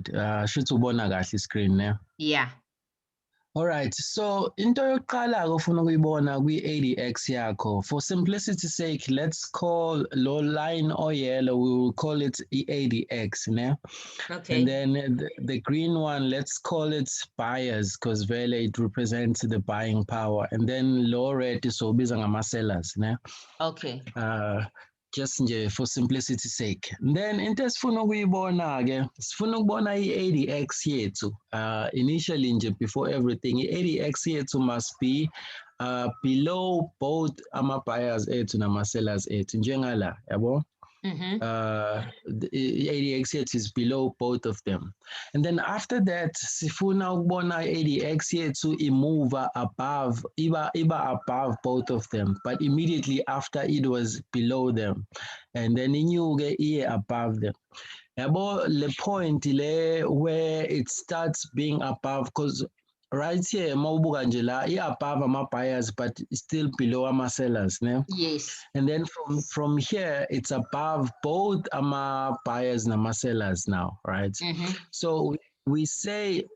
Should ubona kahle screen ne? Yeah. Alright, so into yokuqala ofuna ukuyibona kwi-ADX yakho. For simplicity's sake, let's call low line or yellow, we will call it ADX, ne? Okay. And then the green one, let's call it buyers because vele it represents the buying power. And then low red is obiza ngama-sellers, ne? Okay. Just nje for simplicity's sake. Then into esifuna ukuyibona ke sifuna ukubona i-ADX yethu. Initially nje before everything i-ADX yethu must be below both ama-buyers ethu nama-sellers ethu njengala yabo. The ADX yethu is below both of them. And then after that, sifuna ukubona ADX yethu imove above, iba above both of them, but immediately after it was below them. And then inyuke iye above them. Yabo le point le where it starts being above, because right here mawubuka nje la above ama-buyers but still below ama-sellers, ne? Yes. And then from here it's above both ama-buyers nama-sellers now, right? So we say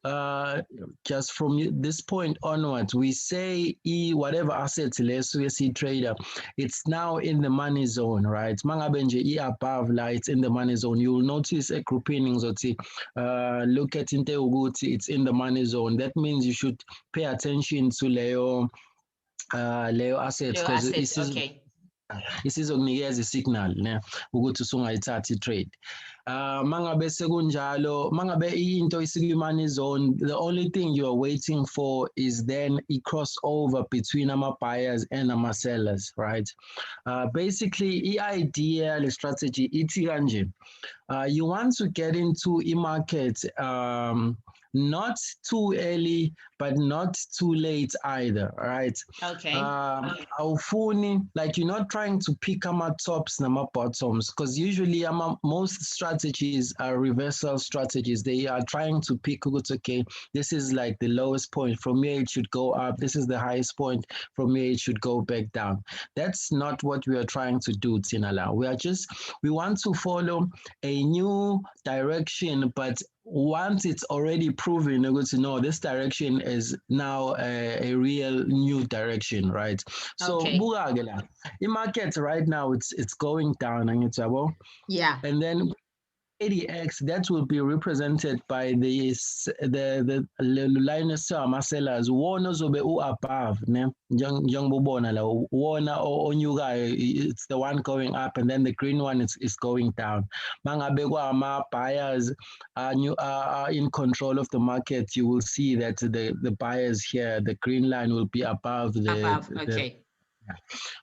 just from this point onwards, we say whatever assets lesuke siyi-trader, it's now in the money zone, right? Mangabe nje above la, it's in the money zone. You will notice a grouping ngizothi look at into ukuthi it's in the money zone. That means you should pay attention to leyo assets because okay. isizokunikeza isignal ne ukuthi usungayithatha i-trade. Mangabe sekunjalo, mangabe into isikwi-money zone, the only thing you are waiting for is then a crossover between ama-buyers and ama-sellers, right? Basically, i-idea, the strategy, ithi kanje. You want to get into e-market not too early, but not too late either, right? Okay. Awufuni, like you're not trying to pick tops nama bottoms, because usually most strategies are reversal strategies. They are trying to pick, okay, this is like the lowest point. From here it should go up. This is the highest point. From here it should go back down. That's not what we are trying to do, Tinala. We want to follow a new direction, but once it's already proven, no, this direction is now a real new direction, right? So bugagela, in market right now it's going down, yeah. And then ADX that will be represented by the Linus sellers. One ozobe above, ne? Young bubona la one onyuga, it's the one going up, and then the green one is going down. Mangabekwa ama buyers are in control of the market. You will see that the buyers here, the green line will be above okay.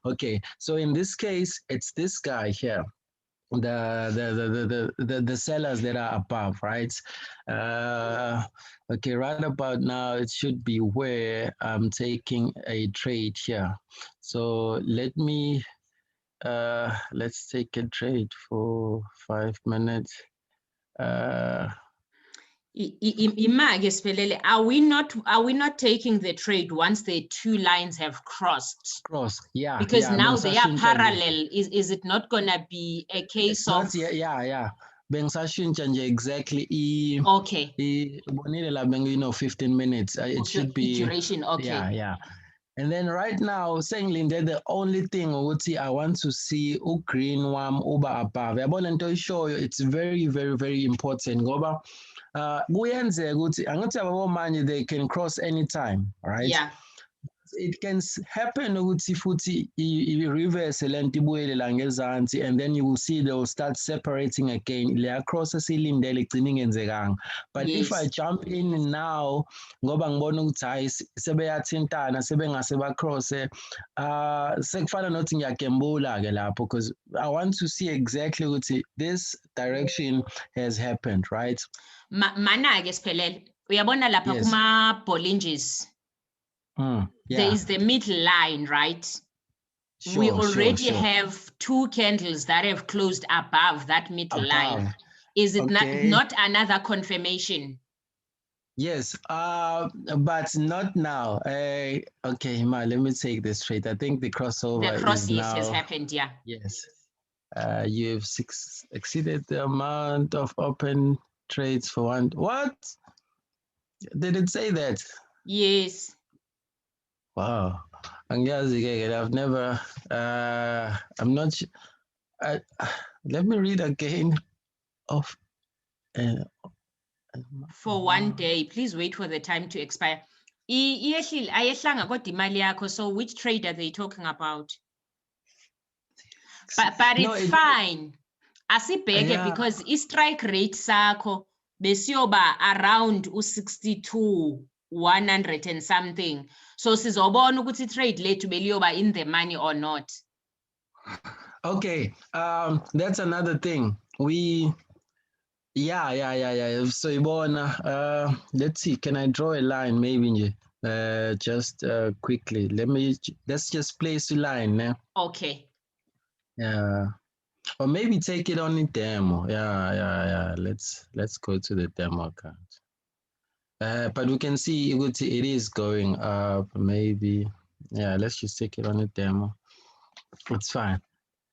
Okay, so in this case, it's this guy here. The sellers that are above, right? Okay, right about now it should be where I'm taking a trade here. So let me let's take a trade for 5 minutes. Are we not taking the trade once the two lines have crossed? Yeah. Because now they are parallel. Is it not gonna be a case of? Yeah. Bengisashintsha nje exactly okay. Bonile la 15 minutes. It should be duration. Okay. Yeah. And then right now, saying Linde, the only thing I want to see green wam uba above. Yabona nto show you it's very, very, very important. Ngoba kuyenzeka ukuthi angithi abamanje they can cross anytime, right? Yeah. It can happen ukuthi futhi reverse lento ibuyele la ngezansi, and then you will see they will start separating again. Le cross esilindele igcina ingenzekanga. But if I jump in now ngoba ngibona ukuthi hayi sebeyathintana sebengase ba cross sekufana nothi ngiyagembula ke lapho, because I want to see exactly ukuthi this direction has happened, right? Mana ke siphelele uyabona lapha kuma Bollinges. There is the middle line, right? Sure, we already have two candles that have closed above that middle line. Is it not another confirmation? Yes, but not now. Okay, Ma, let me take this straight. I think the crossover has happened, yeah. Yes. You've exceeded the amount of open trades for one. What? Did it say that? Yes. Wow. I've never, I'm not, let me read again of, for one day. Please wait for the time to expire. Ayehlanga kodwa imali yakho. So which trade are they talking about? But no, it's fine. Asibheke yeah. because i-strike rate sakho besiyoba around u-62, 100 and something. So sizobona ukuthi trade lethu beliyoba in the money or not. Okay, that's another thing. Yeah. So Ibona, let's see. Can I draw a line? Maybe just quickly. Let's just place a line. Okay. Yeah, or maybe take it on the demo. Yeah. Let's go to the demo account. But we can see it is going up. Maybe. Yeah, let's just take it on the demo. It's fine.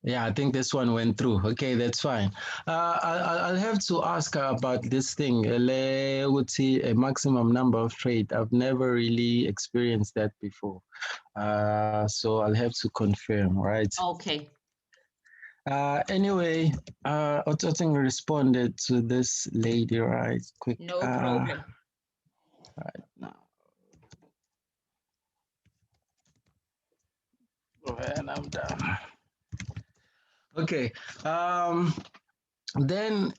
Yeah, I think this one went through. Okay, that's fine. I'll have to ask her about this thing. Would see a maximum number of trade. I've never really experienced that before. So I'll have to confirm, right? Okay. Anyway, Ototing responded to this lady, right? Quick. No problem. Right now. When I'm done. Okay. Then,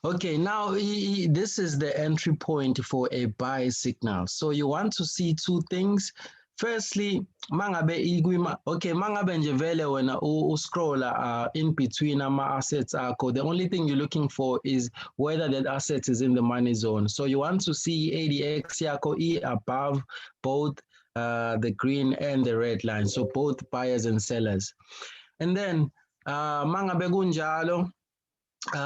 okay, now this is the entry point for a buy signal. So you want to see two things. Firstly, mangabe nje vele wena scroller in between assets akho, the only thing you're looking for is whether that asset is in the money zone. So you want to see ADX yako above both the green and the red line. So both buyers and sellers. And then mangabe kunjalo,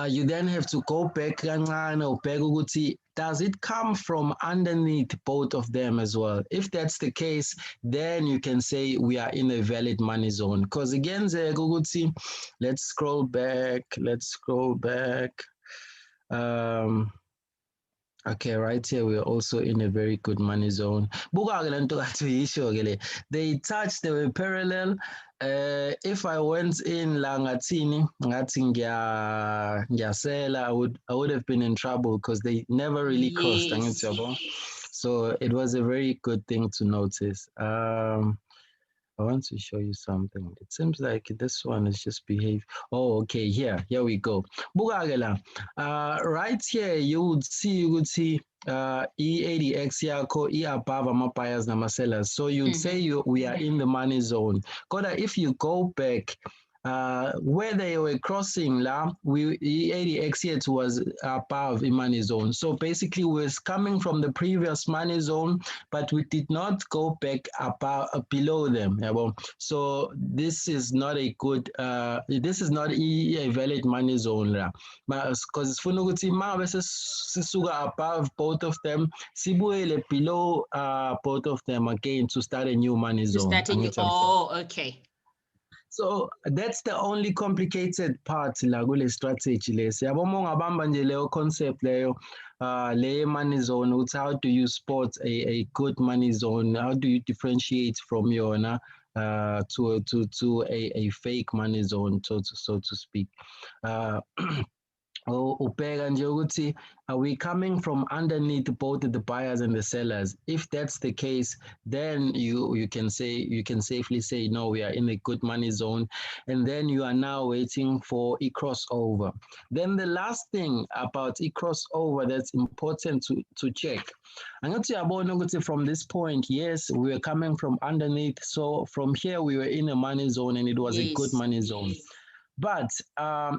you then have to go back kancane ubheke ukuthi does it come from underneath both of them as well? If that's the case, then you can say we are in a valid money zone. Because again, let's scroll back. Okay, right here we're also in a very good money zone. They touched, they were parallel. If I went in la ngathini ngiyasela, I would have been in trouble because they never really crossed. Yes. So it was a very good thing to notice. I want to show you something. It seems like this one is just behave. Oh, okay, here we go. Right here, you would see E80X yakho above ama-buyers nama-sellers. So you'd say we are in the money zone. Koda, if you go back, where they were crossing la, E80X yet was above the money zone. So basically we're coming from the previous money zone, but we did not go back above, below them. So this is not a good, this is not a valid money zone la. Because it's funuguti sisuga above both of them, sibuyele below both of them again to start a new money zone. Oh, okay. So that's the only complicated part la kule strategy le. Siyabona ungabamba nje leyo concept leyo le money zone, how do you spot a good money zone? How do you differentiate from yona to a fake money zone, so to speak? Ubheka nje ukuthi are we coming from underneath both the buyers and the sellers? If that's the case, then you can safely say no, we are in a good money zone, and then you are now waiting for a crossover. Then the last thing about a crossover that's important to check. Angathi uyabona ukuthi from this point, yes, we were coming from underneath, so from here we were in a money zone and it was a good money zone. But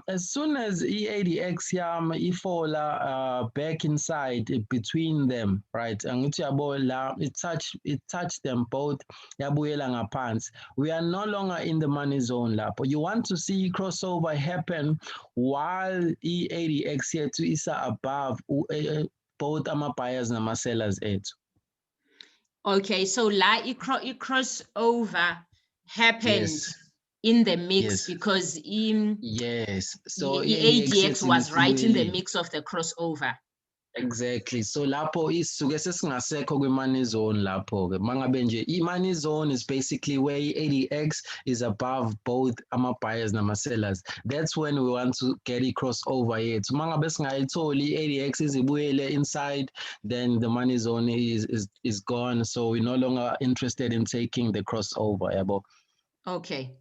as soon as E80X yam ifola back inside between them, right? Angithi uyabona it touched them both, yabuyela ngaphansi. We are no longer in the money zone lapho. You want to see crossover happen while E80X yethu isa above both ama-buyers nama-sellers ethu. Okay, so la crossover happened. Yes. in the mix Yes. because Yes. So ADX ADX was right in the yethu mix of the crossover. exactly. So lapho isuke sesingasekho kwi-money zone lapho-ke. Mangabe nje i-money zone is basically where i-ADX is above both ama-buyers nama-sellers. That's when we want to get i-crossover yethu. Mangabe singayitholi i-ADX izibuyele inside, then the money zone is gone. So we're no longer interested in taking the crossover, yabo. Okay.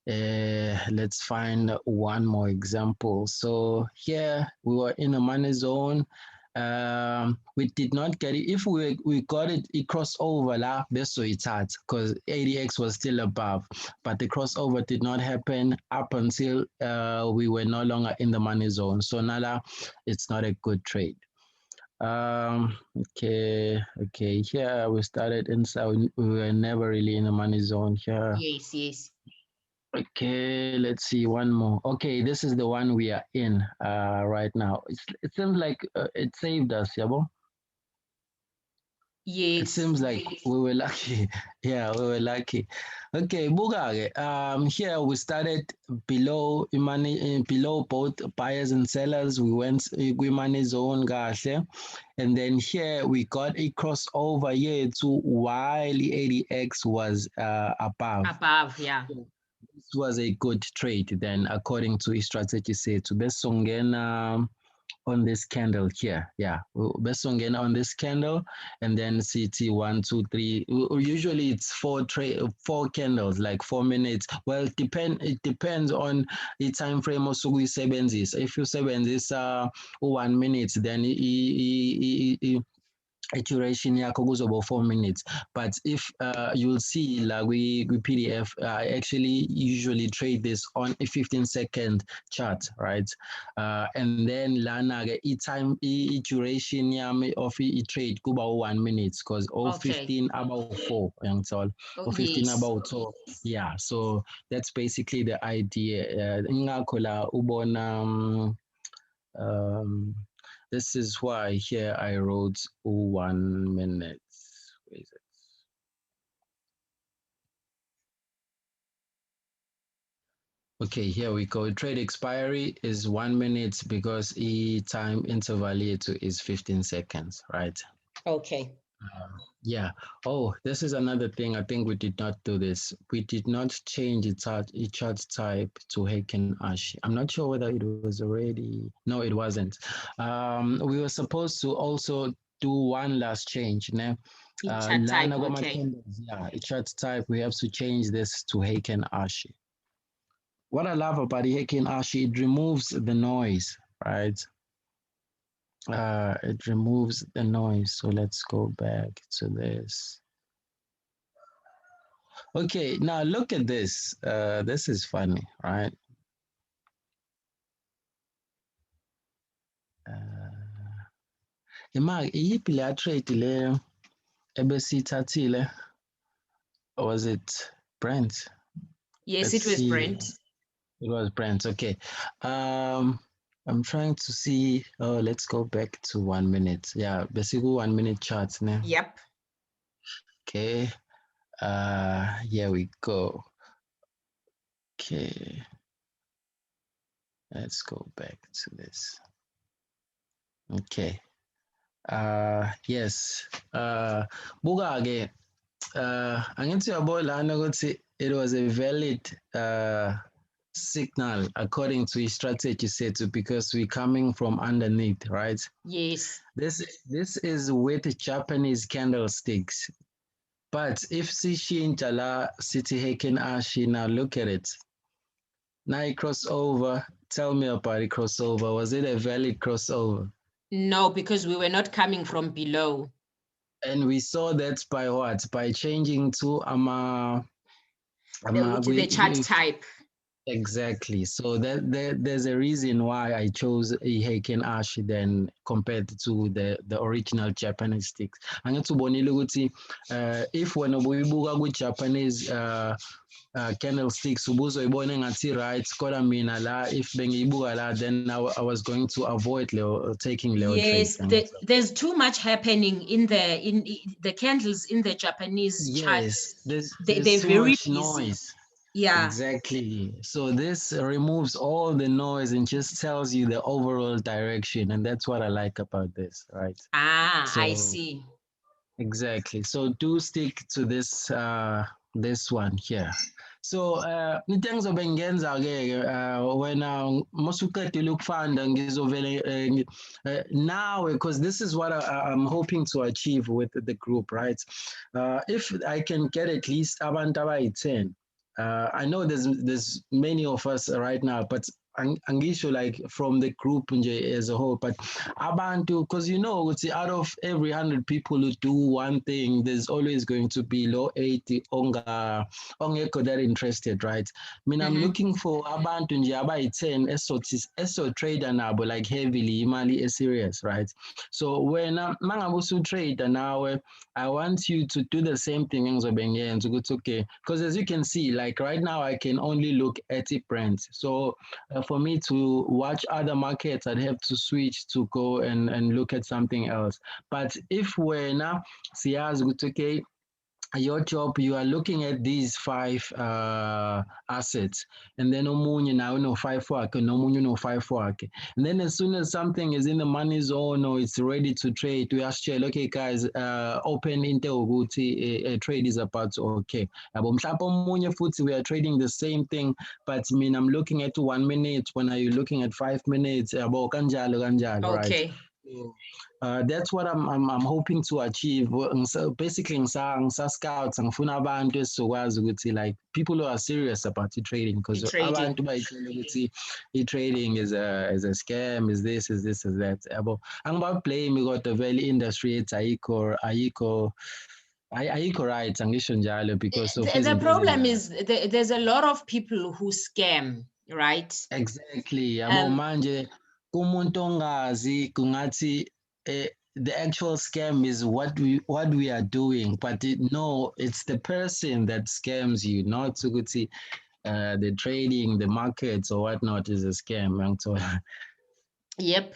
Let's find one more example. So here we were in a money zone. We did not get it. If we got it crossover la beso ithat because ADX was still above, but the crossover did not happen up until we were no longer in the money zone. So nala, it's not a good trade. Okay. Here we started inside. We were never really in the money zone here. Yes. Okay, let's see one more. Okay, this is the one we are in right now. It seems like it saved us, yabo. It Yes. seems like we were lucky. Yeah, we were lucky. Okay, Bugage. Here we started below money, below both buyers and sellers. We went money zone, kahle. And then here we got a crossover here to while the ADX was above. Above, yeah. This was a good trade then, according to his strategy set. Besongena on this candle here. Yeah, Besongena on this candle, and then CT 1, 2, 3. Usually it's four candles, like 4 minutes. Well, it depends on the time frame also we sebenzisa. If you sebenzisa 1 minute, then duration yakho kuzoba 4 minutes, but if you'll see like we PDF, I actually usually trade this on a 15-second chart, right? And then lana ke time duration yami of trade kuba 1 minute because all 15 about 4 yangithola, or 15 yes. about 2. Yeah, so that's basically the idea. Ingakho la ubona this is why here I wrote 1 minute. Where is it? Okay, here we go. Trade expiry is 1 minute because time interval is 15 seconds, right? Okay. Yeah. Oh, this is another thing. I think we did not do this. We did not change its chart type to Heiken Ash. I'm not sure whether it was already. No, it wasn't. We were supposed to also do one last change. Chart type, okay. Yeah, chart type. We have to change this to Heiken Ash. What I love about Heiken Ash, it removes the noise, right? It removes the noise. So let's go back to this. Okay, now look at this. This is funny, right? Iyiphi leya trade le ebesiyithathile? Or was it Brent? Yes, Let's it was see. Brent. It was Brent. Okay. I'm trying to see. Oh, let's go back to 1 minute. Yeah, basically 1 minute charts. Ne? Yep. Okay. Here we go. Okay. Let's go back to this. Okay. Yes. Buka-ke, angithi uyabo lana ukuthi it was a valid signal according to his strategy set because we're coming from underneath, right? Yes. This is with Japanese candlesticks. But if sishintsha la sithi Heiken Ashi, now look at it. Now it crossover. Tell me about it crossover. Was it a valid crossover? No, because we were not coming from below. And we saw that by what? By changing to The chart type. Exactly. So there's a reason why I chose Heiken Ash then compared to the original Japanese sticks. Angithi ubonile ukuthi if wena ubuyibuka ku-Japanese candlesticks ubuzoyibona engathi right, kodwa mina la if bengiyibuka la then I was going to avoid taking Leo yes, trades. there's too much happening in the candles in the Japanese charts. Yes, there's They're too very much busy. noise. Yeah. Exactly. So this removes all the noise and just tells you the overall direction, and that's what I like about this, right? Ah, I So see. exactly. So do stick to this one here. So into engizobe ngiyenza-ke wena masuqedile ukufanda ngizovele now because this is what I'm hoping to achieve with the group, right? If I can get at least abantu abayi-10, I know there's many of us right now, but angisho like from the group nje as a whole, but abantu, because you know, out of every 100 people who do one thing, there's always going to be low 80 ongekho that interested, right? I mean, I'm looking for abantu nje abayi-10 eso trader nabo like heavily imali serious, right? So when mangabe usu-trader nawe, I want you to do the same thing engizobe ngiyenza ukuthi okay, because as you can see, like right now I can only look at it brands. So for me to watch other markets, I'd have to switch to go and look at something else. But if we're now, siyazi ukuthi okay, your job, you are looking at these five assets, and then omunye nawe uno-5 wakhe, nomunye uno-5 wakhe. And then as soon as something is in the money zone or it's ready to trade, we ask you, okay guys, open into ukuthi a trade is about to okay. Yabo mhlawumbe omunye futhi we are trading the same thing, but mina I'm looking at 1 minute when are you looking at 5 minutes, yabo kanjalo, right? Okay. So, that's what I'm hoping to achieve. Basically, ngisa scouts ngifuna abantu esizokwazi ukuthi like people who are serious about trading, because I-trading. abantu bayitshela ukuthi trading is a scam, is that. Yabo angibablame kodwa vele industry yethu ayikho right, angisho njalo because of The izinto problem ezinjalo. is there's a lot of people who scam, right? Exactly. Yabo manje kumuntu ongazi kungathi the actual scam is what we are doing, but no, it's the person that scams you, not ukuthi the trading, the markets or whatnot is a scam. So Yep.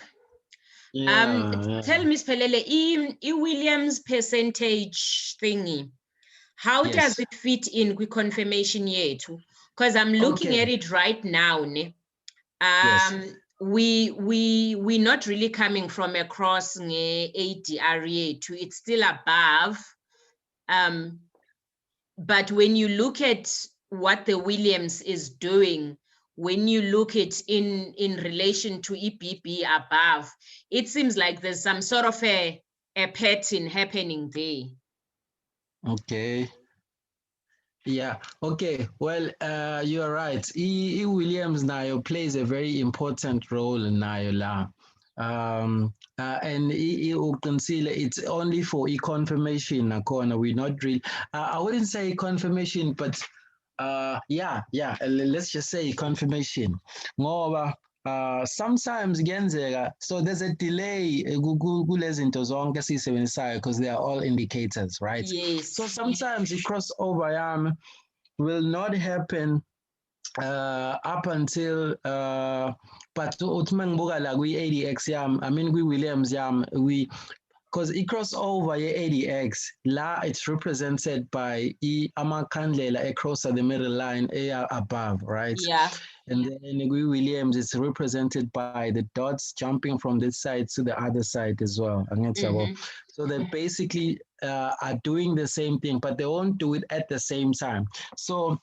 yeah. Tell me, Spelele, Williams percentage thingy, how does Yes. it fit in with confirmation yethu? Because I'm looking Okay. at it right now, ne? Yes. We're not really coming from across nge-ADR yethu. It's still above. But when you look at what the Williams is doing, when you look at in relation to EBB above, it seems like there's some sort of a pattern happening there. Okay. Yeah. Okay. Well, you're right. Williams now plays a very important role in Nayola. And conceal it's only for confirmation corner. We're not really. I wouldn't say confirmation, but yeah. Let's just say confirmation. Ngoba sometimes kuyenzeka, so there's a delay kulezinto zonke esiyisebenzisayo because they are all indicators, right? Yes. So sometimes the crossover will not happen up until but uthi mangibuka la kwi-ADX yami, I mean kwi-Williams yami, because i-crossover ye-ADX la it's represented by amakhandlela across the middle line above, right? Yeah. And then Williams is represented by the dots jumping from this side to the other side as well. So they basically are doing the same thing, but they won't do it at the same time. So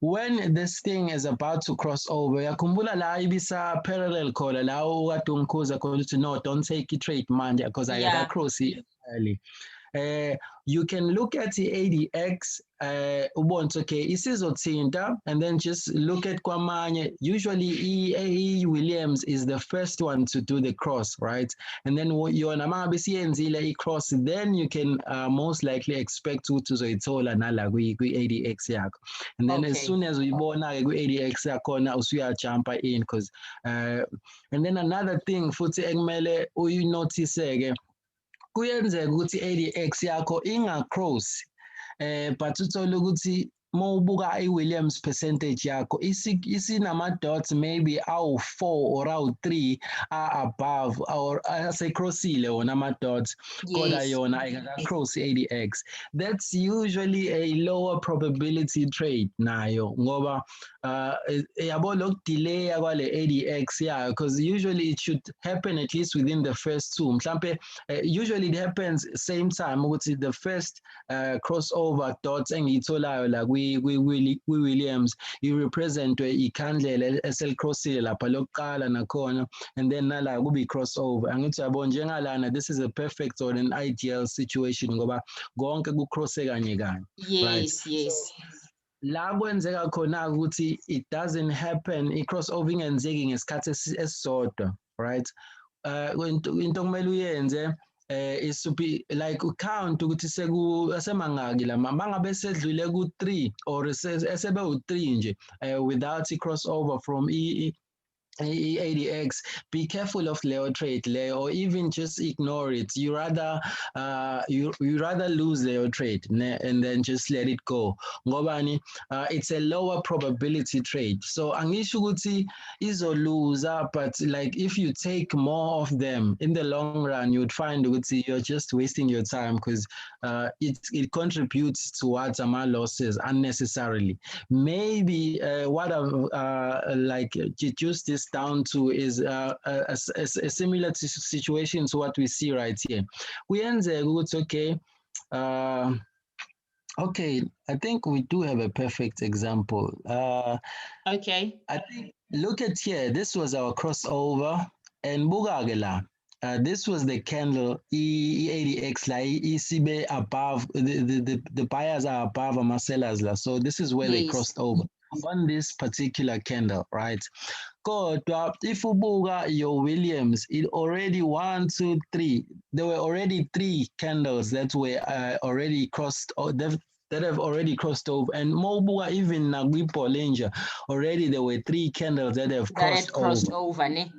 when this thing is about to cross over, yakhumbula la ibisa parallel khola la ukade ungikhuza khona ukuthi no, don't take it trade manje because I Yeah. got cross early. You can look at the ADX, ubone okay, isizothinta, and then just look at kwamanye. Usually E Williams is the first one to do the cross, right? And then yona mangabe siyenzile i-cross, then you can most likely expect ukuthi uzoyithola nala kwi-ADX yakho. And then as soon as uyibona-ke kwi-ADX yakhona usuyajumpa in, because and then another thing futhi ekumele uyinothise-ke, kuyenzeka ukuthi i-ADX yakho ingacross but uthole ukuthi mawubuka i-Williams percentage yakho isinama-dots maybe awu-4 or awu-3 above or asekrossile wona ama-dots kodwa Yes. yona ayikakacross i-ADX. That's usually a lower probability trade nayo ngoba yabo lokudelaya kwale ADX yayo because usually it should happen at least within the first two. Mhlampe usually it happens same time ukuthi the first crossover dots engiyitholayo la kwi-Williams i-representwe ikhandlela eselicrossile lapha lokuqala nakhona and then nala kube i-crossover. Angithi yabo njengalana this is a perfect or an ideal situation ngoba konke kucrosse kanye kanye. Yes, Right. yes. La kwenzeka khona ukuthi it doesn't happen i-crossover ingenzeki ngesikhathi esisodwa, right? Into kumele uyenze isupi like count ukuthi asemangaki la mangabe sedlule ku3 or esebe u3 nje without i-crossover from ADX, be careful of Leo trade Leo, or even just ignore it. You rather you rather lose Leo trade and then just let it go. Ngobani, it's a lower probability trade. So angisho ukuthi izoluza, but like if you take more of them in the long run, you'd find ukuthi you're just wasting your time because it contributes towards my losses unnecessarily. Maybe what I've like reduced this down to is a similar situation to what we see right here. We end it's okay. Okay, I think we do have a perfect example. Okay. I think look at here. This was our crossover and Bugagela. This was the candle E80X like ECB above the buyers are above our sellers. So this is where they Yes. crossed over on this particular candle, right? Kodwa if ubuka your Williams, it already 1, 2, 3. There were already 3 candles that were already crossed that have already crossed over. And Mobuga even Nagui Bollinger, already there were 3 candles that have crossed over. Ne?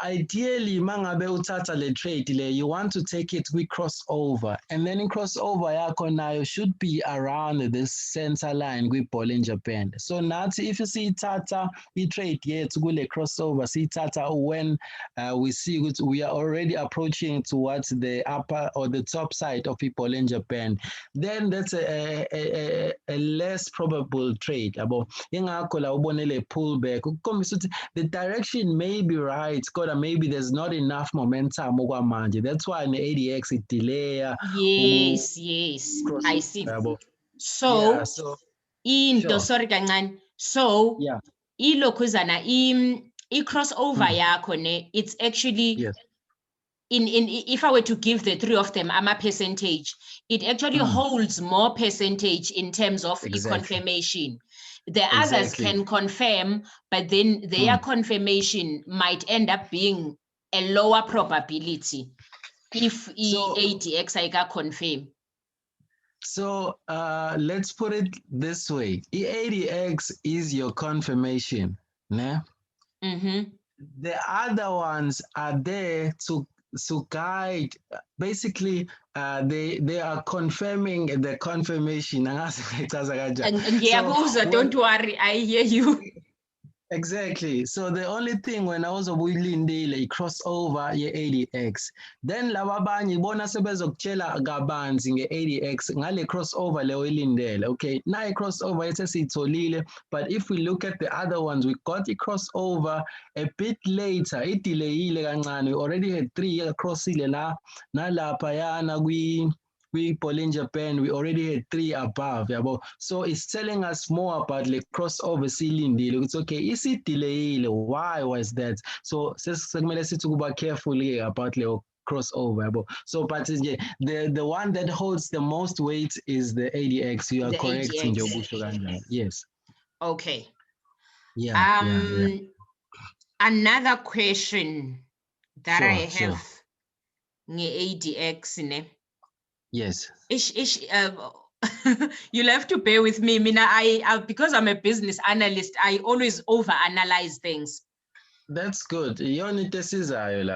Ideally, mangabe uthatha le trade le, you want to take it with crossover, and then in crossover yakho nayo should be around this center line kwi-Bollinger Band. So nathi if you see tata i-trade yethu kule crossover, see tata when we see we are already approaching towards the upper or the top side of the Bollinger Band, then that's a less probable trade. Yabo ingakho la ubonele pullback ukukhombisa ukuthi the direction may be right, kodwa maybe there's not enough momentum okwamanje. That's why in the ADX it delay. Yes, yes. I see. So, yeah, so into sure. sorry kancane. So, yeah, ilokhuzana i-crossover yakho ne, it's actually yes. in if I were to give the 3 of them a percentage, it actually holds more percentage in terms of confirmation. The others can confirm, but then their confirmation might end up being a lower probability if ADX I can confirm. So let's put it this way. ADX is your confirmation. Né? The other ones are there to guide. Basically, they are confirming the confirmation. So, don't worry, I hear you. Exactly. So the only thing when I was willing crossover ye ADX, then laba abanye bona sebezokutshela kabanzi nge ADX ngale crossover le oyilindele. Okay, na crossover ethe siyitholile, but if we look at the other ones, we got the crossover a bit later. It delayile kancane. We already had 3 crossile la nalapha yana we Bollinger Band, we already had 3 above. So it's telling us more about the crossover ceiling deal. It's okay. Is it delayed? Why was that? So let's be carefully about the crossover. So, but the one that holds the most weight is the ADX. You are correct in your book. Yes. Okay. Yeah. Another question that I have sure. ADX ne. Yes. You'll have to bear with me. I because I'm a business analyst, I always overanalyze things. That's good. You only this is And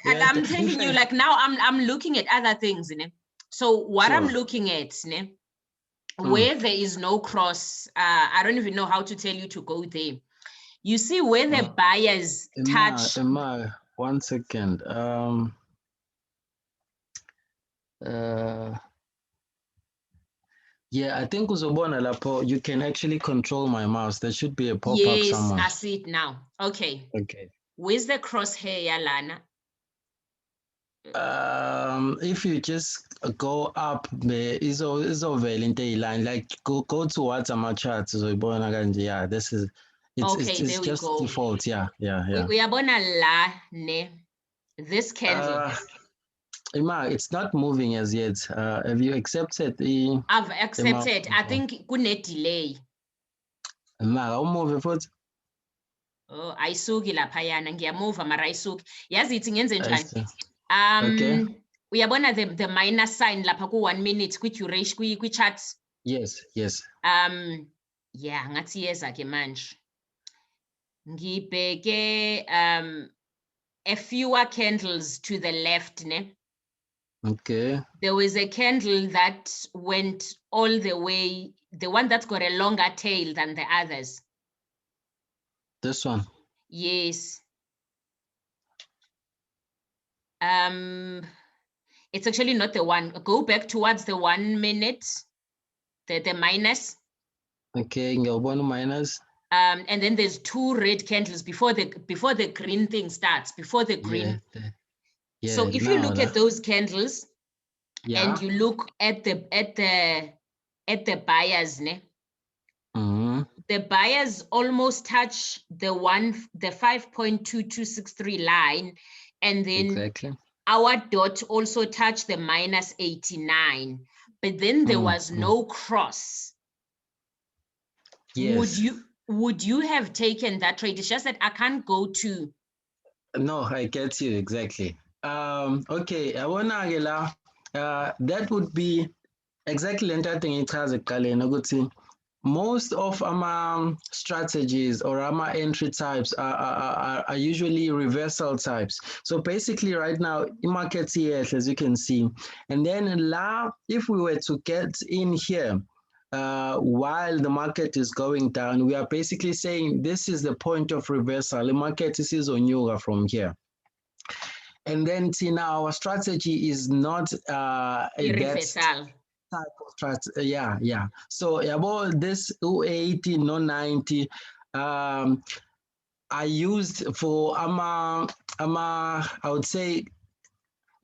I'm telling you, like now I'm looking at other things, ne? So what I'm looking at, ne? where there is no cross, I don't even know how to tell you to go there. You see where the buyers touch. Emma, 1 second. Yeah, I think uzobona lapho you can actually control my mouse. There should be a pop-up Yes, somewhere. I see it now. Okay. Okay. Where's the crosshair, Yalana? If you just go up there, izovela into line. Like go towards my charts. Uzoyibona kanje. Yeah, this is Okay, it's there we just go. default. Yeah. Uyabona la ne this candle. Ima, it's not moving as yet. Have you accepted the? I've accepted. I think kune delay. Ima, awumuve futhi. Oh, ayisuki laphayana ngiyamuva mara ayisuki. Yazi ithi ngenze njani? Okay. Uyabona the minus sign lapha ku 1 minute kwi-duration kwi-charts. Yes. Yeah, ngathi yeza ke manje. Ngibheke a fewer candles to the left, ne? Okay. There was a candle that went all the way, the one that's got a longer tail than the others. This one. Yes. It's actually not the one. Go back towards the 1 minute, the minus. Okay, ngiyawubona minus. And then there's 2 red candles before the green thing starts, before the green. Yeah, so if you look at those candles, and you look at the buyers, ne? The buyers almost touch the 5.2263 line, and then our dot also touched the minus 89, but then there was no cross. Yes. Would you have taken that trade? It's just that I can't go to. No, I get you exactly. Okay, that would be exactly entertaining most of our strategies or our entry types are usually reversal types. So basically right now, in market here, as you can see, and then if we were to get in here, while the market is going down, we are basically saying this is the point of reversal. The market is on yoga from here. And then now our strategy is not reversal type of strategy. Yeah. So about this 80, no 90, I used for I would say,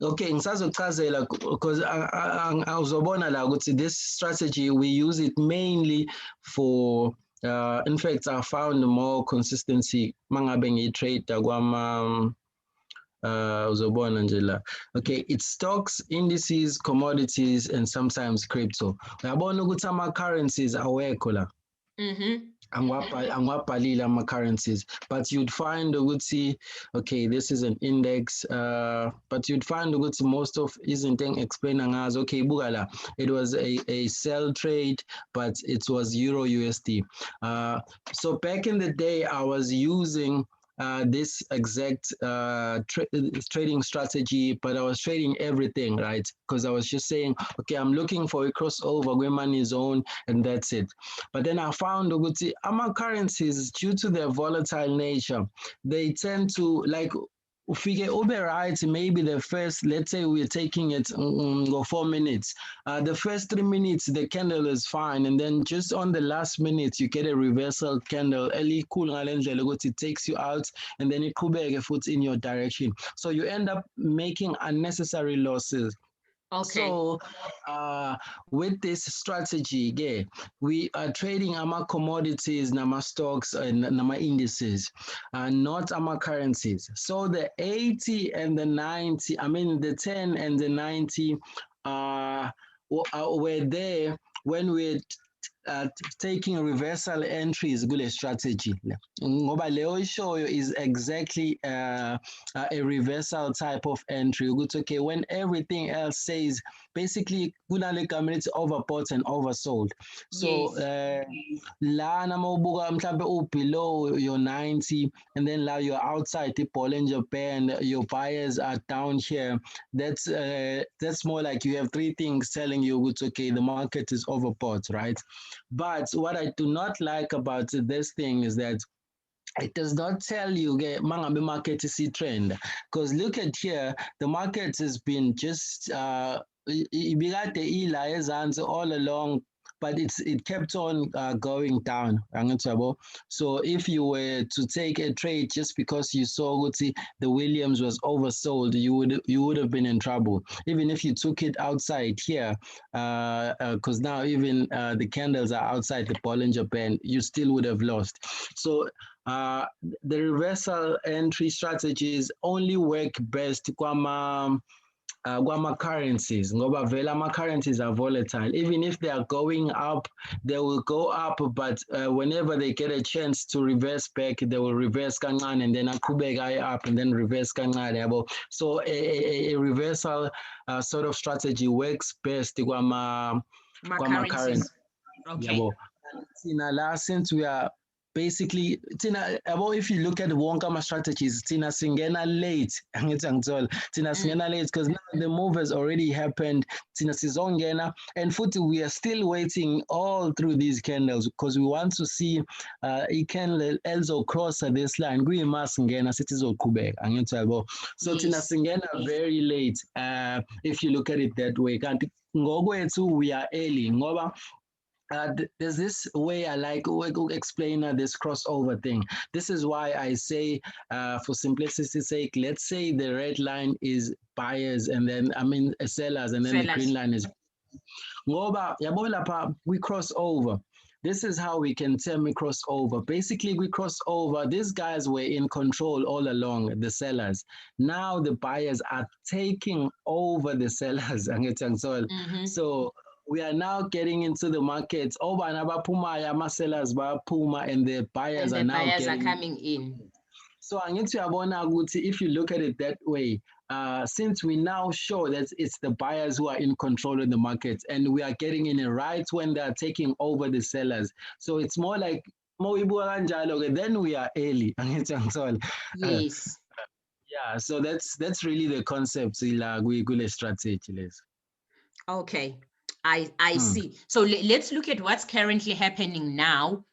okay, ngisazochazela because awuzobona la ukuthi this strategy we use it mainly for in fact I found more consistency mangabe ngiyi-trade kwama uzobona nje la. Okay, it's stocks, indices, commodities, and sometimes crypto. Uyabona ukuthi ama-currencies awekho la. Angiwabhalile ama-currencies, but you'd find ukuthi, okay, this is an index, but you'd find ukuthi most of izinto engi-explaina ngazo, okay, buka la, it was a sell trade, but it was Euro USD. So back in the day, I was using this exact trading strategy, but I was trading everything, right? Because I was just saying, okay, I'm looking for a crossover where money zone, and that's it. But then I found our currencies, due to their volatile nature, they tend to like. Ufike ube right, maybe the first, let's say we're taking it 4 minutes. The first 3 minutes, the candle is fine. And then just on the last minute, you get a reversal candle. It takes you out and then it puts in your direction. So you end up making unnecessary losses. Okay. So with this strategy, yeah, we are trading our commodities, nama stocks, and nama indices, not our currencies. So the 80 and the 90, I mean the 10 and the 90 were there when we taking reversal entries kule strategy ngoba leyo ishoyo is exactly a reversal type of entry ukuthi okay when everything else says basically kunale gama lithi overbought and oversold so lana mawubuka mhlambe below your 90 and then now you're outside the Bollinger Band your buyers are down here that's more like you have three things telling you it's okay the market is overbought right but what I do not like about this thing is that it does not tell you mangabe market is a trend because look at here the market has been just ibikade ila ezansi all along but it kept on going down so if you were to take a trade just because you saw the Williams was oversold you would have been in trouble even if you took it outside here because now even the candles are outside the Bollinger Band you still would have lost so the reversal entry strategies only work best kwama currencies ngoba vele ama-currencies are volatile even if they are going up they will go up but whenever they get a chance to reverse back they will reverse kancane and then aqhubeke aye up and then reverse kancane yabo so a reversal sort of strategy works best kwama-currencies yabo thina la since we are basically thina yabo if you look at wonke ama-strategies thina singena late angithi angithola thina singena late because now the move has already happened thina sizongena and futhi we are still waiting all through these candles because we want to see i-candle elizocrossa this line kuyima singena sithi izoqhubeka angithi yabo so thina singena very late if you look at it that way kanti ngokwethu we are early ngoba there's this way I like to explain this crossover thing. This is why I say, for simplicity's sake, let's say the red line is buyers and then, sellers, and then the green line is. Ngoba, yabo lapha, we cross over. This is how we can tell we cross over. Basically, we cross over. These guys were in control all along, the sellers. Now the buyers are taking over the sellers. So we are now getting into the markets. Sellers puma and the buyers are now coming in. So if you look at it that way, since we now show that it's the buyers who are in control of the markets and we are getting in it right when they are taking over the sellers. So it's more like then we are early. Yes. Yeah, so that's really the concept strategy. Okay, I see. So let's look at what's currently happening now.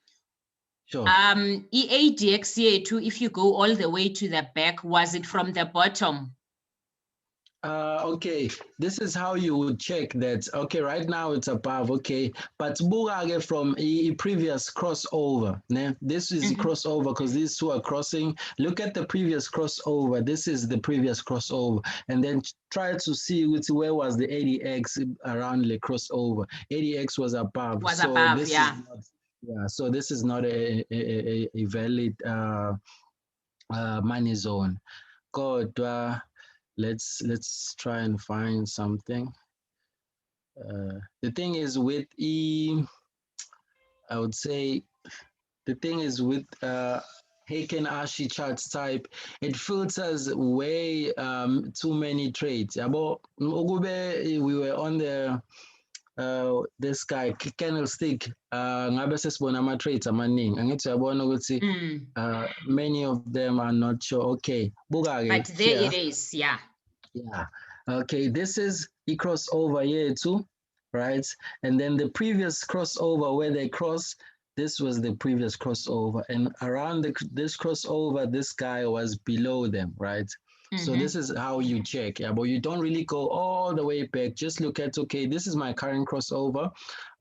Sure. EADX here if you go all the way to the back, was it from the bottom? Okay, this is how you would check that. Okay, right now it's above, okay, but buga from a previous crossover. Ne? This is crossover because these two are crossing. Look at the previous crossover. This is the previous crossover, and then try to see where was the ADX around the crossover. ADX was above. Above, yeah. So this is not a valid money zone. Good. Let's try and find something. The thing is with I would say the thing is with Heiken Ashi charts type, it filters way too many trades. About we were on the this guy candlestick ngabe sesibona ama trades amaningi angithi uyabona ukuthi many of them are not sure. Okay, buka but there it is. Yeah. Okay, this is a crossover here too, right? And then the previous crossover where they cross, this was the previous crossover, and around this crossover this guy was below them, right? So this is how you check, but you don't really go all the way back. Just look at, okay, this is my current crossover,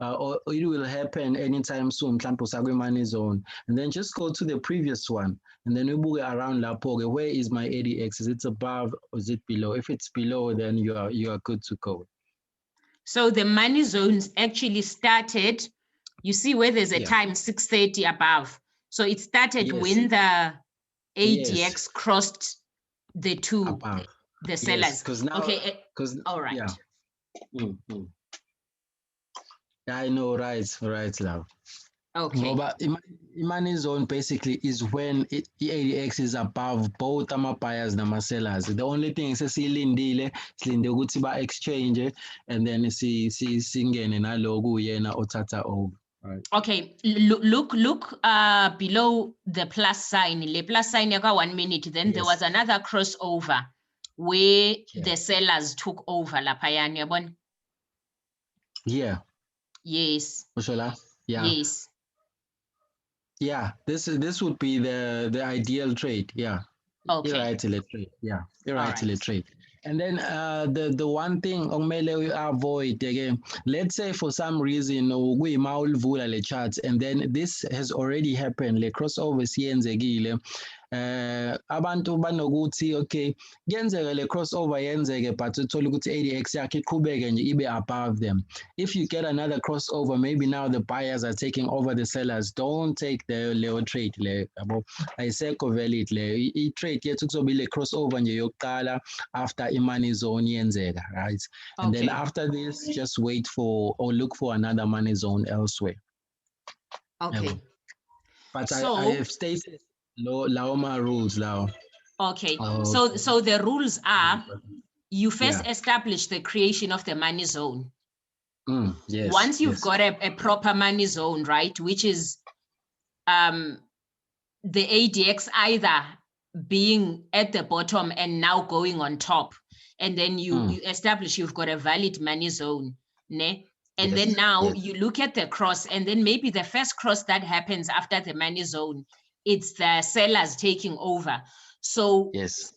or it will happen anytime soon, money zone. And then just go to the previous one, and then we move around Lapoge. Where is my ADX? Is it above or is it below? If it's below, then you are good to go. So the money zones actually started, you see where there's a time 6:30 above. So it started when the ADX crossed the two, above. The sellers. Because now, okay, all right. I know, right, love. Okay. Ngoba money zone basically is when i-ADX is above both ama-buyers nama-sellers. The only thing silinde ukuthi ba-exchange and then singene naloku yena othatha over. Right. Okay, look below the plus sign, le plus sign yaka 1 minute, then there Yes. was another crossover where Yeah. the sellers took over laphayana, yabona? Yeah. Yes. Ushola? Yeah. Yes. Yeah. This would be the ideal trade. Yeah. Okay. Irrightly trade. Yeah. All Irrightly right. trade. And then the one thing okumele we avoid again, let's say for some reason kuyima ulivula le charts and then this has already happened, le crossover siyenzekile. Abantu banokuthi okay kuyenzeka le crossover yenzeke but uthole ukuthi ADX yakhe iqhubeke nje ibe above them. If you get another crossover, maybe now the buyers are taking over the sellers, don't take the leyo trade le yabo, ayisekho valid le. I-trade yethu kuzobe ile crossover nje yokuqala after i-money zone yenzeka, right? And then Okay. after this just wait for or look for another money zone elsewhere. Okay. But I So, have stated lawo ma rules lawo. okay. Okay. So the rules are you first Yeah. establish the creation of the money zone. Yes. Once you've Yes. got a proper money zone, right, which is the ADX either being at the bottom and now going on top, and then you establish you've got a valid money zone, ne? And Yes. then now Yes. you look at the cross, and then maybe the first cross that happens after the money zone, it's the sellers taking over. So Yes.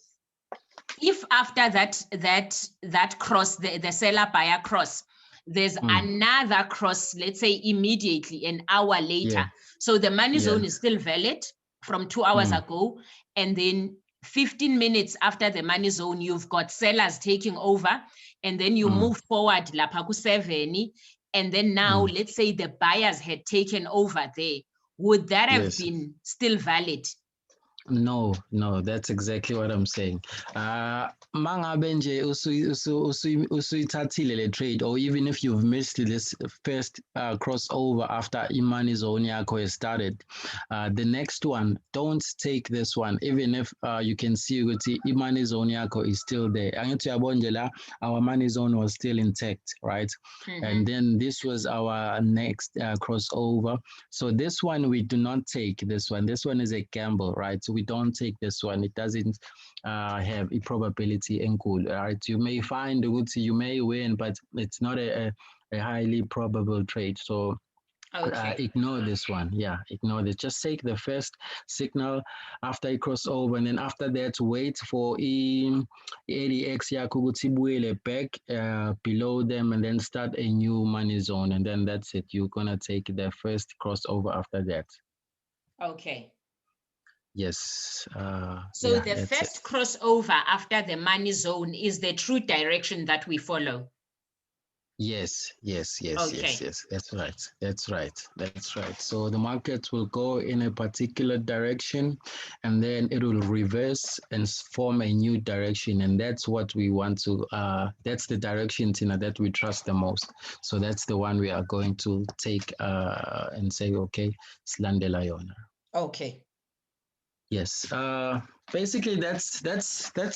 if after that cross, the seller buyer cross, there's another cross, let's say immediately an hour later, Yeah. so the money Yeah. zone is still valid from 2 hours ago, and then 15 minutes after the money zone you've got sellers taking over, and then you move forward lapha ku-7, and then now let's say the buyers had taken over there, would that have Yes. been still valid? No, that's exactly what I'm saying. Mangabe nje usuyithathile le trade, or even if you've missed this first crossover after imani zone yakho has started, the next one, don't take this one, even if you can see ukuthi imani zone yakho is still there. Angithi uyabona nje la, our money zone was still intact, right? And then this was our next crossover. So this one we do not take. This one is a gamble, right? So we don't take this one. It doesn't have a probability enkulu, right? You may find you may win, but it's not a highly probable trade. So ignore this one. Yeah, ignore this. Just take the first signal after it crossover, and then after that, wait for ADX yakho ukuthi ibuyele back below them, and then start a new money zone, and then that's it. You're gonna take the first crossover after that. Okay. Yes. So Yeah, the that's first it. crossover after the money zone is the true direction that we follow. Yes. Okay. That's right. That's right. So the market will go in a particular direction and then it will reverse and form a new direction. And that's what we want to, that's the direction, Tina, that we trust the most. So that's the one we are going to take and say, okay, Slandela Yona. Okay. Yes. Basically, that's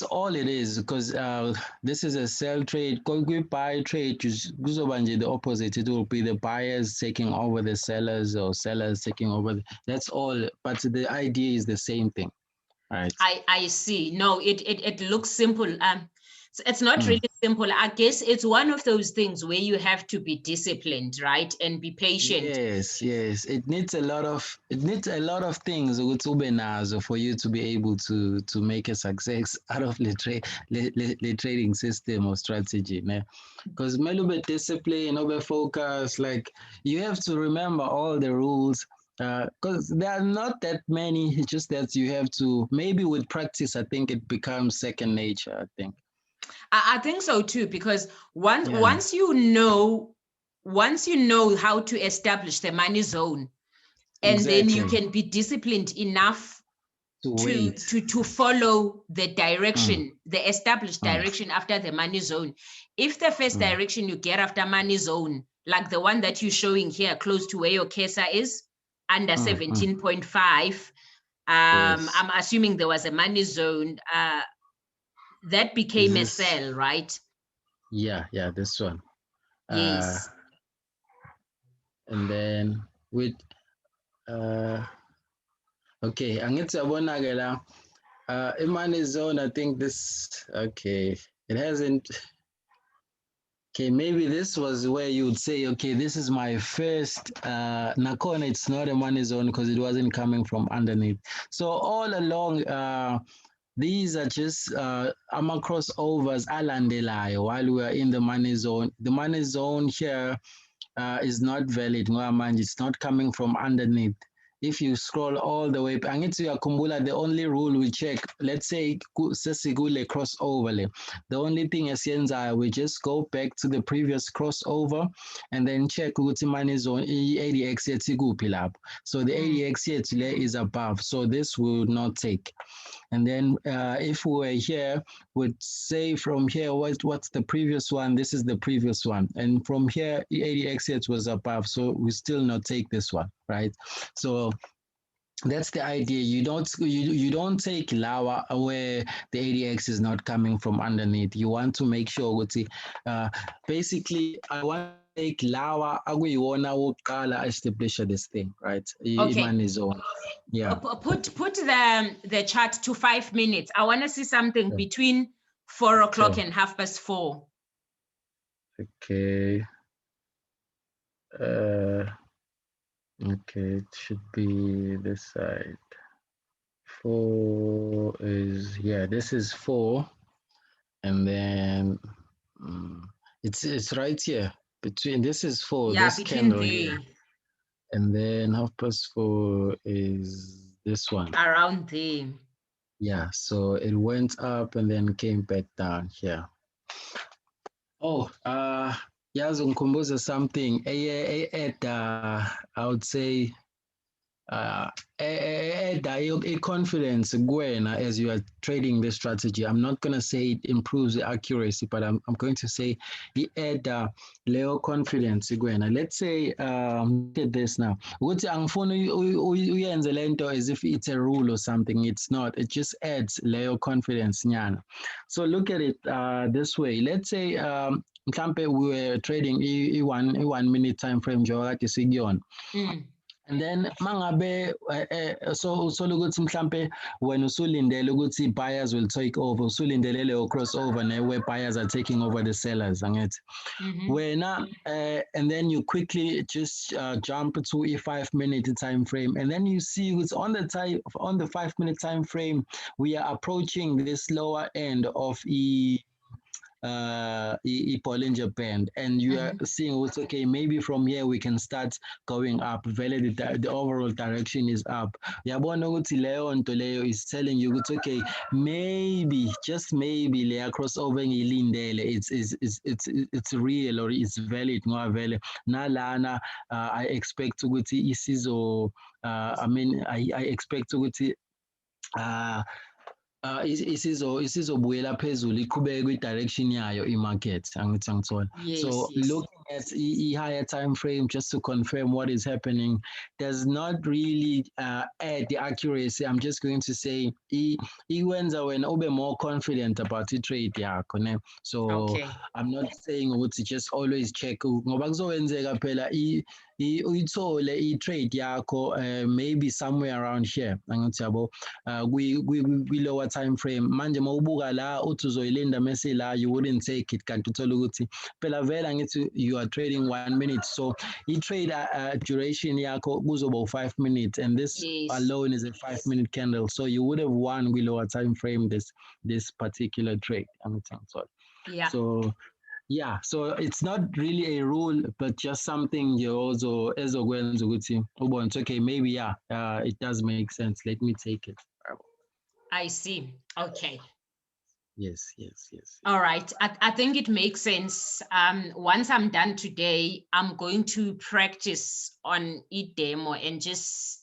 all it is because this is a sell trade. We buy trade, kuzoba nje the opposite. It will be the buyers taking over the sellers or sellers taking over. That's all. But the idea is the same thing, right? I see. No, it looks simple. It's not really simple. I guess it's one of those things where you have to be disciplined, right, and be patient. Yes. It needs a lot of things ukuthi ube nazo for you to be able to make a success out of the trading system or strategy. Because kumele ube discipline, ube focus. Like you have to remember all the rules. Because there are not that many. It's just that you have to. Maybe with practice, I think it becomes second nature. I think. I think so too, because once you know how to establish the money zone, and then you can be disciplined enough to follow the direction, the established direction after the money zone. If the first direction you get after money zone, like the one that you're showing here, close to where your cursor is, under 17.5. Yes. I'm assuming there was a money zone. That became a sell, right? Yeah, this one. Yes. And then with okay, angithi yabona-ke la money zone, I think this, okay, it hasn't. Okay, maybe this was where you would say, okay, this is my first Nakon, it's not a money zone because it wasn't coming from underneath. So all along, these are just ama crossovers alandelayo while we are in the money zone. The money zone here is not valid ngoba manje it's not coming from underneath. If you scroll all the way, angithi uyakhumbula, the only rule we check, let's say sesikule crossover le, the only thing esiyenzayo, we just go back to the previous crossover and then check ukuthi money zone i-ADX yethu ikuphi lapho. So the ADX yethu le is above, so this will not take. And then if we were here, would say from here, what's the previous one? This is the previous one. And from here, the ADX was above, so we still not take this one, right? So that's the idea. You don't take lower where the ADX is not coming from underneath. You want to make sure basically I want to take lower akuyiwona wokuqala establish this thing, right? Okay. Money zone. Yeah. Put the chart to 5 minutes. I want to see something between 4 o'clock and 4:30. Okay. Okay, it should be this side. 4 is, yeah, this is 4. And then it's right here. Between, this is 4, Yeah, this between candle here. there. And then 4:30 is this one. Around there. Yeah, so it went up and then came back down here. Oh, yazi ngikhumbuza something. I would say confidence kuwena as you are trading this strategy. I'm not going to say it improves the accuracy, but I'm going to say it add leyo confidence kuwena. Let's say look at this now. Ukuthi angifuni uyenze lento as if it's a rule or something. It's not. It just adds leyo confidence nyana. So look at it this way. Let's say mhlampe we were trading i-1 minute time frame njengoba kade sikuyona. And then mangabe so ukuthi mhlampe when usulindele ukuthi buyers will take over, usulindele leyo crossover where buyers are taking over the sellers, angithi. Wena and then you quickly just jump to a 5-minute time frame, and then you see it's on the 5-minute time frame we are approaching this lower end of Bollinger Band, and you are seeing what's okay, maybe from here we can start going up. Valid, the overall direction is up. Yabona ukuthi leyo nto leyo is telling you it's okay, maybe, just maybe leya crossover ngiyilindele it's real or it's valid ngoba vele nalana I expect ukuthi isizo I expect ukuthi isizobuyela phezulu iqhubeke kwi-direction yayo i-market, angithi angithola. So looking at i-higher time frame just to confirm what is happening does not really add the accuracy. I'm just going to say ikwenza wena ube more confident about i-trade yakho ne. So I'm not saying ukuthi just always check ngoba kuzokwenzeka phela uyithole i-trade yakho maybe somewhere around here, angithi yabo kwi-lower time frame. Manje mawubuka la uthi uzoyilinda mase la you wouldn't take it, kanti uthola ukuthi phela vele angithi you are trading 1 minute, so i-trade duration yakho kuzoba 5 minutes, and this alone is a 5-minute candle, so you would have won kwi-lower time frame this particular trade, angithi angithola. So yeah, so it's not really a rule, but just something you also ezokwenza ukuthi ubone okay, maybe it does make sense, let me take it. I see. Okay. Yes. All right. I think it makes sense. Once I'm done today, I'm going to practice on demo and just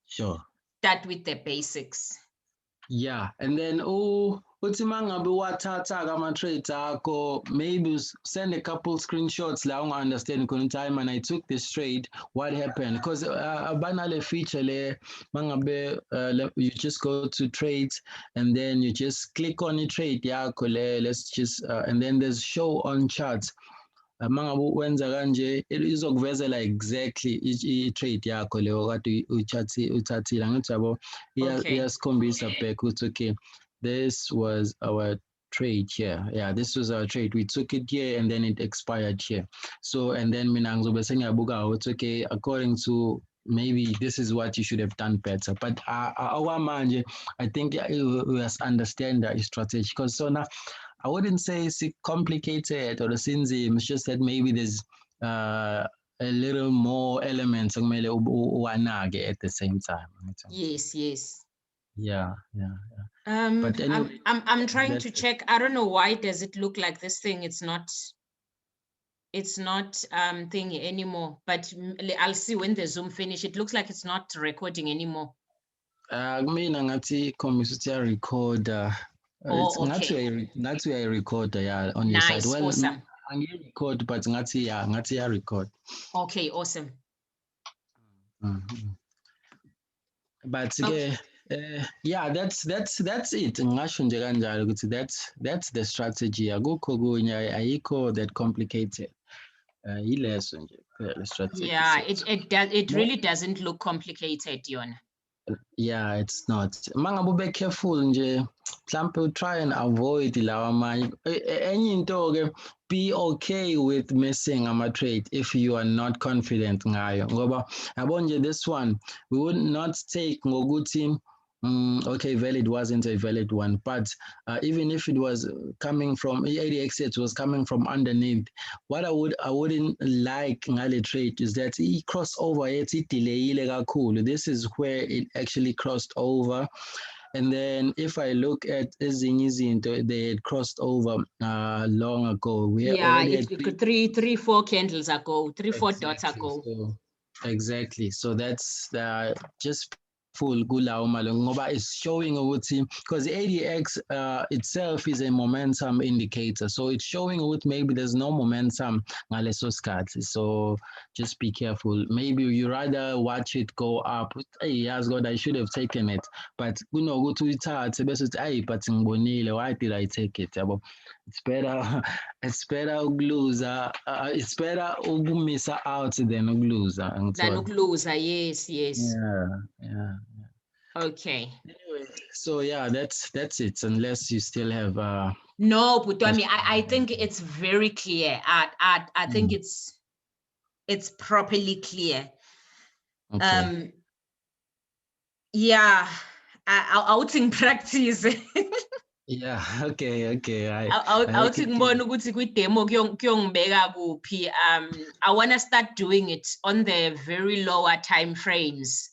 start with the basics. Yeah, and then uthi mangabe wathatha ama-trades akho, maybe send a couple screenshots la unga-understand khona ukuthi hayi man, I took this trade, what happened? Because banale feature le mangabe you just go to trades and then you just click on i-trade yakho le, let's just and then there's show on charts. Mangabe wenza kanje izokuvezela exactly i-trade yakho leyo kade uyithathile angithi yabo Okay. iyasikhombisa back ukuthi okay, this was our trade here. Yeah, this was our trade. We took it here and then it expired here. So and then mina ngizobe sengiyabuka ukuthi okay, according to maybe this is what you should have done better. But okwamanje I think we understand that strategy because so now I wouldn't say it's complicated or sinzima. It's just that maybe there's a little more elements okumele uwanake at the same time. Yes, yes. Yeah, yeah, yeah. But anyway, I'm trying that's to it. check. I don't know why does it look like this thing. It's not thingy anymore. But I'll see when the Zoom finish. It looks like it's not recording anymore. Kumina ngathi khombisa ukuthi record. It's Oh, okay. ngathi uyayi-recorda yeah on your side. Nice, Well, awesome. angiyi-record but ngathi iya-record. Okay, awesome. Mhm. But Okay. yeah, that's it. Ngingasho nje kanjalo ukuthi that's the strategy. Akukho kunye ayikho that complicated. Yileso nje kuphela strategy Yeah, sethu. it really doesn't look complicated, Yona. Yeah, it's not. Mangabe ube careful nje, mhlampe try and avoid lawa amanye. Enye into ke, be okay with missing ama-trade if you are not confident ngayo. Ngoba yabo nje this one, we would not take ngokuthi okay, valid wasn't a valid one, but even if it was coming from ADX, it was coming from underneath. What I wouldn't like ngale trade is that it crossed over yet it delayile kakhulu. This is where it actually crossed over. And then if I look at ezinye izinto they had crossed over long ago. We Yeah, already it had three, 4 candles ago, 3, 4 dots exactly. ago. So exactly. So that's just be careful kulawo malunga ngoba it's showing ukuthi because ADX itself is a momentum indicator. So it's showing ukuthi maybe there's no momentum ngaleso sikhathi. So just be careful. Maybe you rather watch it go up. Hey, yes, God, I should have taken it. But kunokuthi uyithathe bese uthi hey, but ngibonile, why did I take it? Yabo. It's better it's better ukuluza it's better ukumisa out than ukuluza Than angithola. ukuluza, yes, yes. Yeah, yeah. Okay. Anyway, so yeah, that's it. Unless you still have No, Putwami, I questions. think it's very clear. I think it's properly clear. Okay. Yeah, I would think practice. Yeah, okay. I Awuthi can ngibona ukuthi kwi-demo kuyongibeka kuphi. I want to start doing it on the very lower time frames.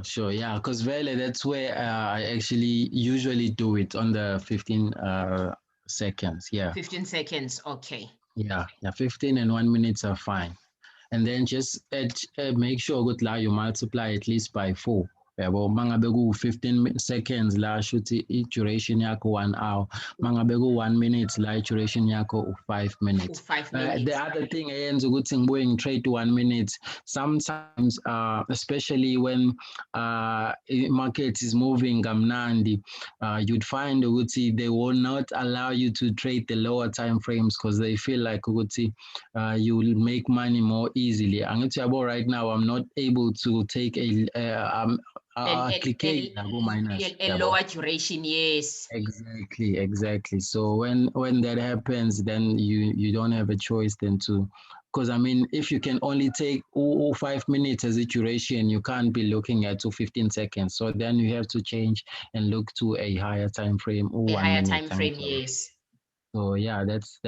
sure. Yeah, because Vele, that's where I actually usually do it on the 15 seconds. Yeah. 15 seconds, okay. Yeah, 15 and 1 minutes are fine. And then just make sure ukuthi la you multiply at least by 4. Yabo mangabe ku 15 seconds la shuthi i-duration yakho 1 hour. Mangabe ku 1 minute la i-duration yakho 5 minutes. 5 The minutes. other thing eyenza ukuthi ngibuye ngitrade 1 minute, sometimes especially when market is moving kamnandi, you'd find ukuthi they will not allow you to trade the lower time frames because they feel like ukuthi you will make money more easily. Angithi yabo right now I'm not able to take a minus. A lower duration, yes. Exactly. So when that happens, then you don't have a choice than to, because I mean, if you can only take 5 minutes as a duration, you can't be looking at 15 seconds. So then you have to change and look to a higher time frame, A 1 higher minute. time frame, yes. So yeah, that's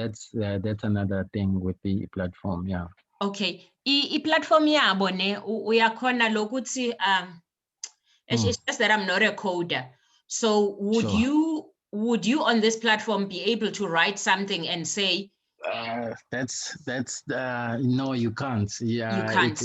another thing with the platform. Yeah. Okay. I-platform yabo ne uyakhona lokuthi it's just that I'm not a coder. So would Sure. you on this platform be able to write something and say That's no, you can't. You Yeah, can't.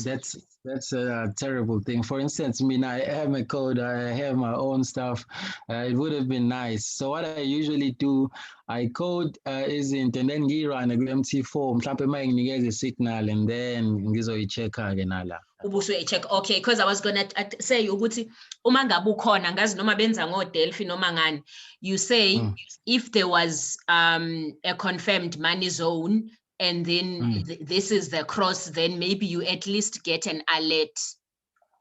that's a terrible thing. For instance, I mean, I am a coder, I have my own stuff. It would have been nice. So what I usually do, I code isn't, and then ngi-run ku-MT4, mhlampe uma inginikeza i-signal, and then ngizoyi-check-ke nala. Check. Okay, because I was gonna say ukuthi uma ngabe ukhona ngazi noma benza ngo-Delphi noma ngani, you say if there was a confirmed money zone and then this is the cross, then maybe you at least get an alert.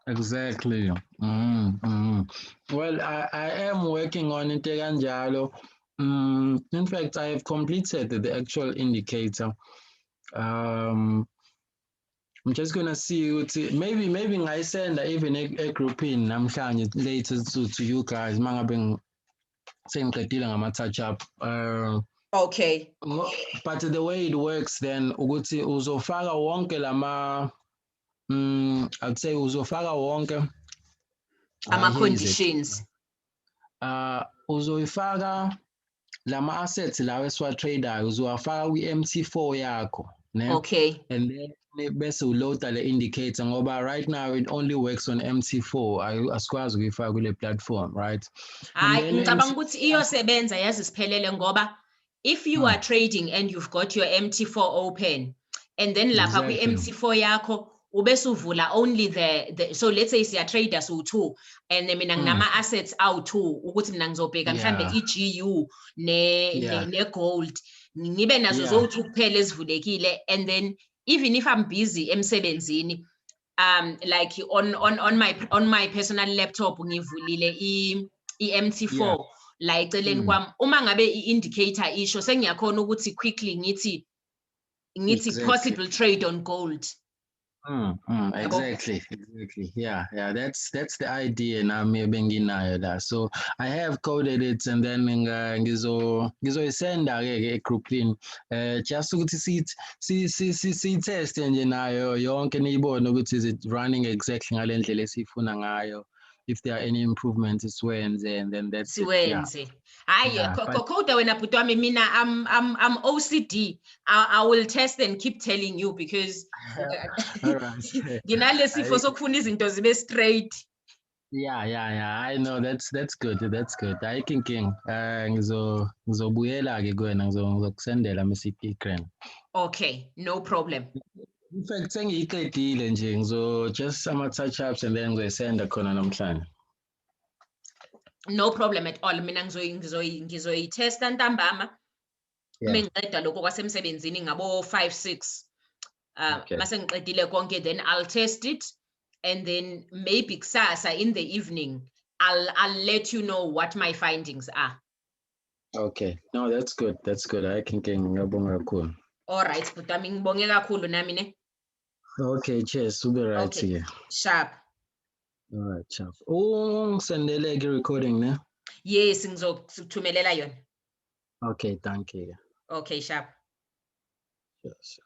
Exactly. Well, I am working on it kanjalo. In fact, I have completed the actual indicator. I'm just gonna see maybe I send even a group in namhlanje later to you guys mangabe sengiqedile ngama touch up. Okay. But the way it works then ukuthi uzofaka wonke lama I'd say uzofaka wonke Ama-conditions. Uzoyifaka lama assets lawa esiwa-trader uzowafaka kwi-MT4 yakho ne? Okay. And then bese uloada le indicator ngoba right now it only works on MT4 asikwazi ukuyifaka kule platform, right? Hayi ngicabanga ukuthi iyosebenza yazi siphelele ngoba if you are trading and you've got your MT4 open and then lapha kwi-MT4 yakho ubese uvula only the so let's say siya traders u2 and mina nginama assets awu2 ukuthi mina ngizobheka mhlambe i-GU ne gold ngibe nazo zo2 kuphela ezivulekile, and then even if I'm busy emsebenzini like on my personal laptop ngivulile i-MT4 la eceleni kwami, uma ngabe i-indicator isho sengiyakhona ukuthi quickly ngithi possible trade on gold. Exactly. Yeah. That's the idea nami ebenginayo la. So I have coded it and then ngizoyisenda ke egroupini. Just ukuthi si-test nje nayo yonke niyibone ukuthi is it running exactly ngale ndlela esifuna ngayo. If there are any improvements siwenze, and then that's it. Yeah. Koda wena bhuti wami mina I'm OCD. I will test and keep telling you because nginalesifo sokufuna izinto zibe straight. Yeah. I know that's good. That's good. Hayi inking. Ngizobuyela ke kuwena ngizokusendela mesipikreni. Okay, no problem. In fact, sengiyiqedile nje just ama touch ups and then ngizoyisenda khona namhlanje. No problem at all. Mina ngizoyitesta ntambama. Mengiqeda lokho kwasemsebenzini ngabo 5-6. Mase ngiqedile konke, then I'll test it, and then maybe kusasa in the evening I'll let you know what my findings are. Okay. No, that's good. Hayi inking. Ngiyabonga kakhulu. All right, bhuti wami ngibonge kakhulu nami ne. Okay, cheers. Ube right here. Okay. Sharp. All right, sharp. Ngisendele ke recording ne? Yes, ngizokuthumelela yona. Okay, thank you. Okay, sharp. Yes.